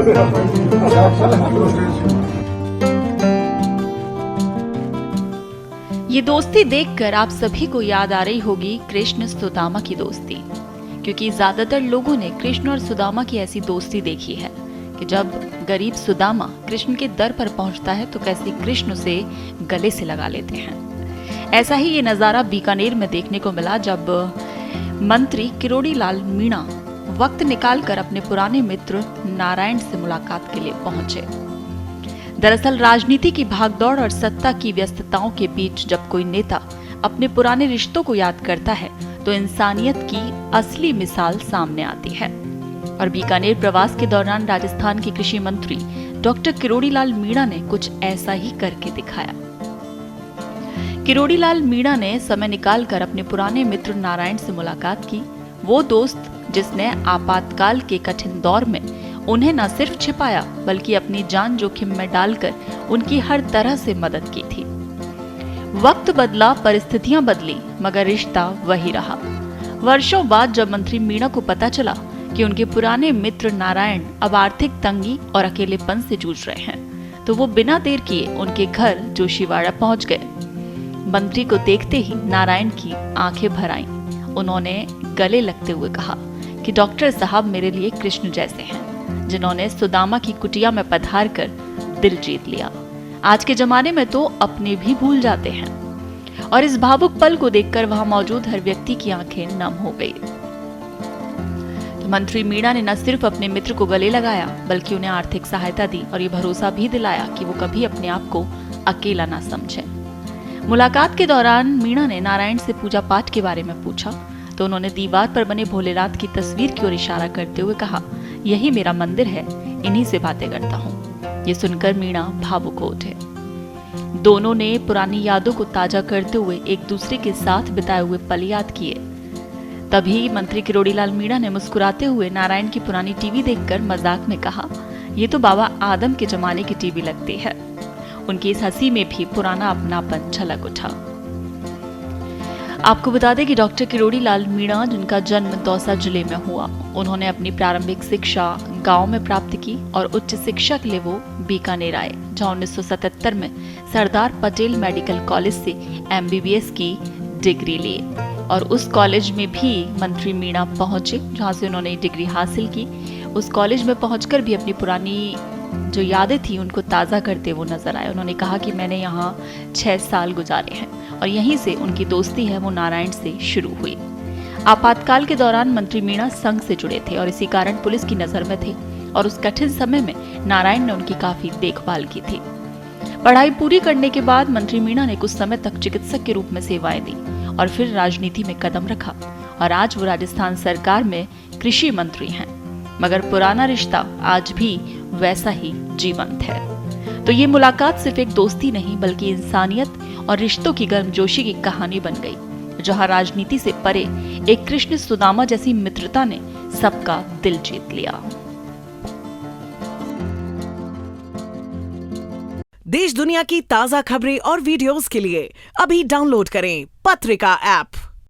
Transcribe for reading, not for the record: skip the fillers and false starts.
ये दोस्ती देखकर आप सभी को याद आ रही होगी कृष्ण सुदामा की दोस्ती, क्योंकि ज्यादातर लोगों ने कृष्ण और सुदामा की ऐसी दोस्ती देखी है कि जब गरीब सुदामा कृष्ण के दर पर पहुंचता है तो कैसे कृष्ण उसे गले से लगा लेते हैं। ऐसा ही ये नजारा बीकानेर में देखने को मिला जब मंत्री किरोड़ी लाल मीणा वक्त निकालकर अपने पुराने मित्र नारायण से मुलाकात के लिए पहुंचे। दरअसल राजनीति की भागदौड़ और सत्ता की व्यस्तताओं के बीच जब कोई नेता अपने पुराने रिश्तों को याद करता है तो इंसानियत की असली मिसाल सामने आती है। और बीकानेर प्रवास के दौरान राजस्थान के कृषि मंत्री डॉक्टर किरोड़ी लाल मीणा ने कुछ ऐसा ही करके दिखाया। किरोड़ी लाल मीणा ने समय निकालकर अपने पुराने मित्र नारायण से मुलाकात की। वो दोस्त जिसने आपातकाल के कठिन दौर में उन्हें न सिर्फ छिपाया बल्कि अपनी जान जोखिम में डालकर उनकी हर तरह से मदद की थी। वक्त बदला, परिस्थितियां बदली, मगर रिश्ता वही रहा। वर्षों बाद जब मंत्री मीणा को पता चला कि उनके पुराने मित्र नारायण अब आर्थिक तंगी और अकेलेपन से जूझ रहे हैं, तो वो बिना देर किए उनके घर जोशीवाड़ा पहुंच गए। मंत्री को देखते ही नारायण की आंखें भर आईं। उन्होंने गले लगते हुए कहा कि डॉक्टर साहब मेरे लिए कृष्ण जैसे हैं, जिन्होंने सुदामा की कुटिया में पधार कर दिल जीत लिया। आज के जमाने में तो अपने भी भूल जाते हैं। और इस भावुक पल को देखकर वहां मौजूद हर व्यक्ति की आंखें नम हो गई। तो मंत्री मीणा ने न सिर्फ अपने मित्र को गले लगाया बल्कि उन्हें आर्थिक सहायता दी और ये भरोसा भी दिलाया कि वो कभी अपने आप को अकेला ना समझे। मुलाकात के दौरान मीणा ने नारायण से पूजा पाठ के बारे में पूछा तो उन्होंने दीवार पर बने भोलेनाथ की तस्वीर की ओर इशारा करते हुए कहा, यही मेरा मंदिर है, इन्हीं से बातें करता हूँ। ये सुनकर मीणा भावुक हो उठे। दोनों ने पुरानी यादों को ताजा करते हुए एक दूसरे के साथ बिताए हुए पल याद किए। तभी मंत्री किरोड़ी लाल मीणा ने मुस्कुराते हुए नारायण की पुरानी टीवी देखकर मजाक में कहा, ये तो बाबा आदम के जमाने की टीवी लगती है। उनकी इस हंसी में भी पुराना अपनापन झलक उठा। आपको बता दें कि डॉक्टर किरोड़ी लाल मीणा, जिनका जन्म दौसा जिले में हुआ, उन्होंने अपनी प्रारंभिक शिक्षा गांव में प्राप्त की और उच्च शिक्षा के लिए वो बीकानेर आए, जहां 1977 में सरदार पटेल मेडिकल कॉलेज से MBBS की डिग्री ली। और उस कॉलेज में भी मंत्री मीणा पहुंचे, जहां से उन्होंने डिग्री हासिल की। उस कॉलेज में पहुंचकर भी अपनी पुरानी जो यादें थी उनको ताज़ा करते वो नजर आए। उन्होंने कहा कि मैंने यहाँ 6 साल गुजारे हैं और यहीं से उनकी दोस्ती है वो नारायण से शुरू हुई। आपातकाल के दौरान मंत्री मीणा संघ से जुड़े थे और इसी कारण पुलिस की नजर में थे और उस कठिन समय में नारायण ने उनकी काफी देखभाल की थी। पढ़ाई पूरी करने के बाद मंत्री मीणा ने कुछ समय तक चिकित्सक के रूप में सेवाएं दी और फिर राजनीति में कदम रखा और आज वो राजस्थान सरकार में कृषि मंत्री हैं। मगर पुराना रिश्ता आज भी वैसा ही जीवंत है। तो ये मुलाकात सिर्फ एक दोस्ती नहीं बल्कि इंसानियत और रिश्तों की गर्मजोशी की कहानी बन गई, जहां राजनीति से परे एक कृष्ण सुदामा जैसी मित्रता ने सबका दिल जीत लिया। देश दुनिया की ताजा खबरें और वीडियोस के लिए अभी डाउनलोड करें पत्रिका ऐप।